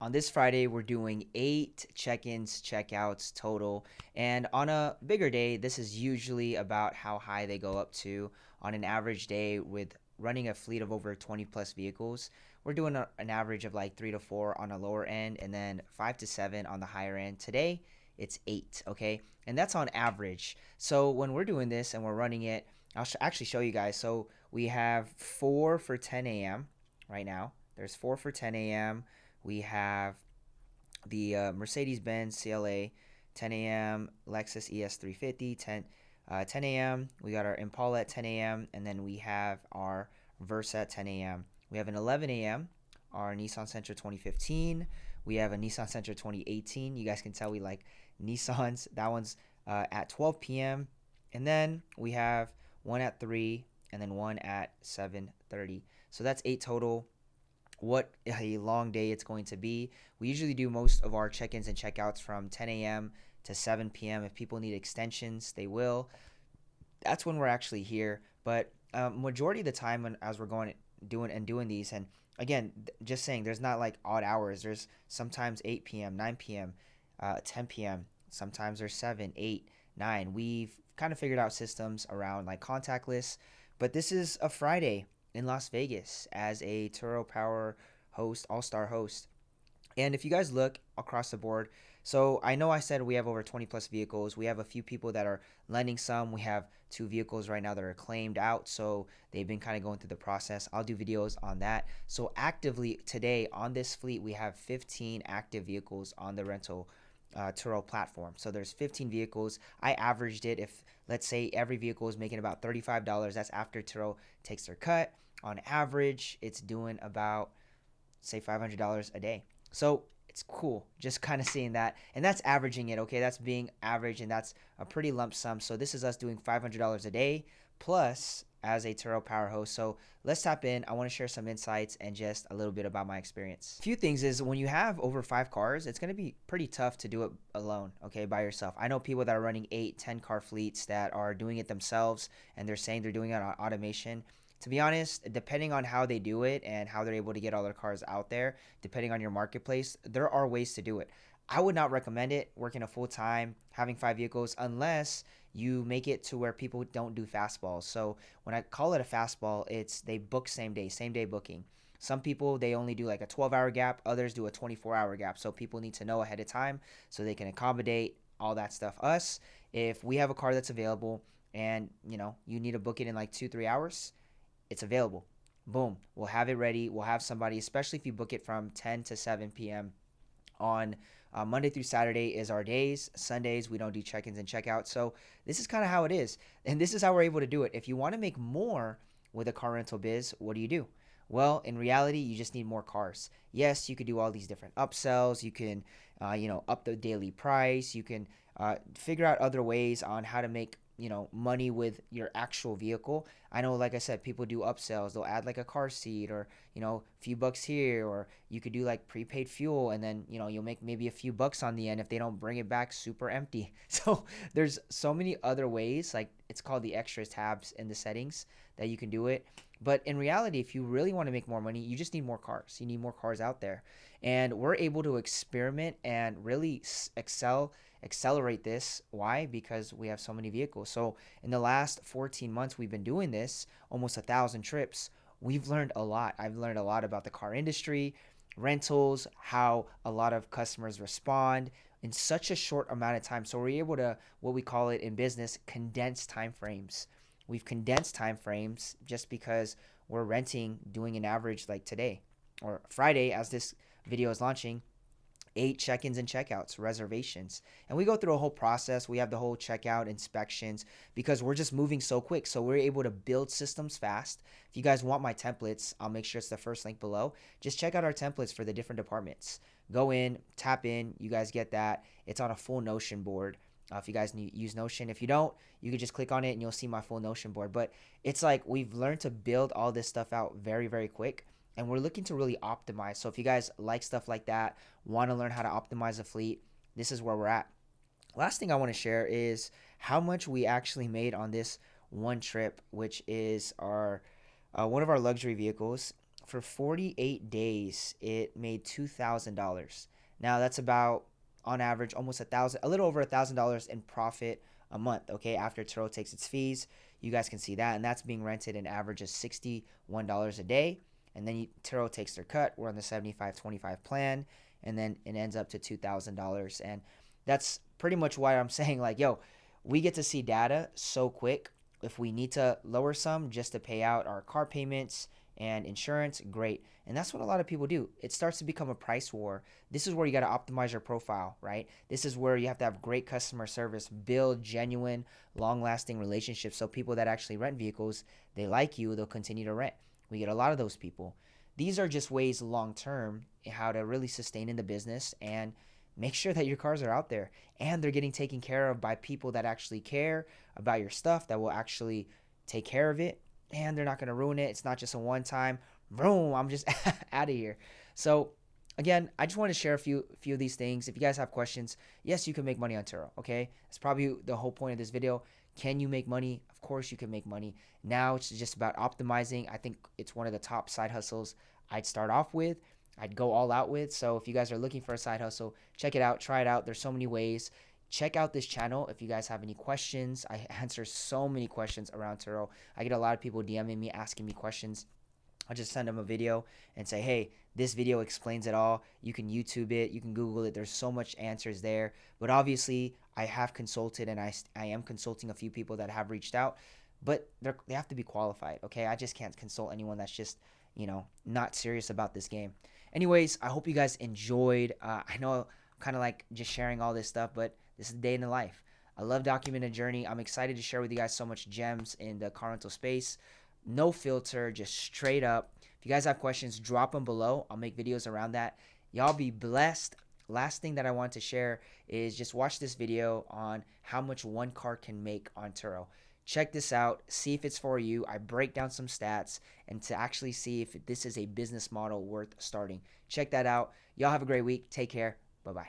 On this Friday, we're doing 8 check-ins, checkouts total. And on a bigger day, this is usually about how high they go up to. On an average day with running a fleet of over 20 plus vehicles, we're doing an average of like 3 to 4 on a lower end and then 5 to 7 on the higher end. Today, it's 8, okay? And that's on average. So when we're doing this and we're running it, I'll actually show you guys. So we have 4 for 10 a.m. right now. There's 4 for 10 a.m. We have the Mercedes-Benz CLA 10 a.m., Lexus ES350 10 a.m. We got our Impala at 10 a.m. and then we have our Versa at 10 a.m. We have an 11 a.m. our Nissan Sentra 2015. We have a Nissan Sentra 2018. You guys can tell we like Nissans. That one's at 12 p.m. And then we have one at 3 and then one at 7:30. So that's 8 total. What a long day it's going to be. We usually do most of our check-ins and checkouts from 10 a.m. to 7 p.m. If people need extensions, they will. That's when we're actually here. But majority of the time, as we're going doing these, and again, just saying, there's not like odd hours. There's sometimes 8 p.m., 9 p.m., 10 p.m. Sometimes there's 7, 8, 9. We've kind of figured out systems around like contactless. But this is a Friday in Las Vegas as a Turo Power host, all-star host. And if you guys look across the board, so I know I said we have over 20 plus vehicles. We have a few people that are lending some. We have 2 vehicles right now that are claimed out. So they've been kind of going through the process. I'll do videos on that. So actively today on this fleet, we have 15 active vehicles on the rental Turo platform. So there's 15 vehicles. I averaged it. If let's say every vehicle is making about $35, that's after Turo takes their cut. On average, it's doing about say $500 a day. So it's cool just kind of seeing that. And that's averaging it, okay? That's being average, and that's a pretty lump sum. So this is us doing $500 a day plus as a Turo Power host. So let's tap in. I want to share some insights and just a little bit about my experience. A few things is when you have over 5 cars, it's going to be pretty tough to do it alone, okay, by yourself. I know people that are running 8, 10 car fleets that are doing it themselves, and they're saying they're doing it on automation. To be honest, depending on how they do it and how they're able to get all their cars out there, depending on your marketplace, there are ways to do it. I would not recommend it working a full time, having 5 vehicles, unless you make it to where people don't do fastballs. So when I call it a fastball, it's they book same day booking. Some people, they only do like a 12-hour gap, others do a 24-hour gap. So people need to know ahead of time so they can accommodate all that stuff. Us, if we have a car that's available and you need to book it in like 2-3 hours, it's available. Boom. We'll have it ready. We'll have somebody, especially if you book it from 10 to 7 p.m. on Monday through Saturday is our days. Sundays, we don't do check-ins and checkouts. So this is kind of how it is. And this is how we're able to do it. If you want to make more with a car rental biz, what do? Well, in reality, you just need more cars. Yes, you could do all these different upsells. You can, up the daily price. You can figure out other ways on how to make money with your actual vehicle. I know, like I said, people do upsells. They'll add like a car seat or a few bucks here, or you could do like prepaid fuel, and then you'll make maybe a few bucks on the end if they don't bring it back super empty. So there's so many other ways, like it's called the extras tabs in the settings, that you can do it. But in reality, if you really want to make more money, you just need more cars. You need more cars out there. And we're able to experiment and really accelerate this. Why? Because we have so many vehicles. So in the last 14 months we've been doing this, almost 1,000 trips. We've learned a lot. I've learned a lot about the car industry, rentals, how a lot of customers respond in such a short amount of time. So we're able to, what we call it in business, condense time frames. We've condensed time frames just because we're doing an average like today or Friday as this video is launching, 8 check-ins and checkouts, reservations. And we go through a whole process. We have the whole checkout inspections because we're just moving so quick. So we're able to build systems fast. If you guys want my templates, I'll make sure it's the first link below. Just check out our templates for the different departments. Go in, tap in. You guys get that. It's on a full Notion board. If you guys use Notion. If you don't, you can just click on it and you'll see my full Notion board. But it's like we've learned to build all this stuff out very, very quick. And we're looking to really optimize. So if you guys like stuff like that, want to learn how to optimize a fleet, this is where we're at. Last thing I want to share is how much we actually made on this one trip, which is our one of our luxury vehicles for 48 days, it made $2,000. Now that's about on average almost a little over $1,000 in profit a month. Okay, after Turo takes its fees, you guys can see that, and that's being rented an average of $61 a day. And then Turo takes their cut. We're on the 75-25 plan, and then it ends up to $2,000. And that's pretty much why I'm saying, like, yo, we get to see data so quick. If we need to lower some just to pay out our car payments and insurance, great. And that's what a lot of people do. It starts to become a price war. This is where you got to optimize your profile, right? This is where you have to have great customer service, build genuine, long-lasting relationships. So people that actually rent vehicles, they like you, they'll continue to rent. We get a lot of those people. These are just ways long-term how to really sustain in the business and make sure that your cars are out there and they're getting taken care of by people that actually care about your stuff, that will actually take care of it, and they're not going to ruin it. It's not just a one time, boom, I'm just out of here. So again, I just want to share a few of these things. If you guys have questions, yes, you can make money on Turo, okay? That's probably the whole point of this video. Can you make money? Of course you can make money. Now it's just about optimizing. I think it's one of the top side hustles I'd start off with. I'd go all out with. So if you guys are looking for a side hustle, check it out, try it out. There's so many ways. Check out this channel if you guys have any questions. I answer so many questions around Turo. I get a lot of people DMing me, asking me questions. I'll just send them a video and say, hey, this video explains it all. You can YouTube it, you can Google it. There's so much answers there. But obviously, I have consulted and I am consulting a few people that have reached out, but they have to be qualified, okay? I just can't consult anyone that's just, not serious about this game. Anyways, I hope you guys enjoyed. I know I'm kind of like just sharing all this stuff, but this is a day in the life. I love documenting journey. I'm excited to share with you guys so much gems in the car rental space. No filter, just straight up. If you guys have questions, drop them below. I'll make videos around that. Y'all be blessed. Last thing that I want to share is just watch this video on how much one car can make on Turo. Check this out, see if it's for you. I break down some stats and to actually see if this is a business model worth starting. Check that out. Y'all have a great week. Take care. Bye-bye.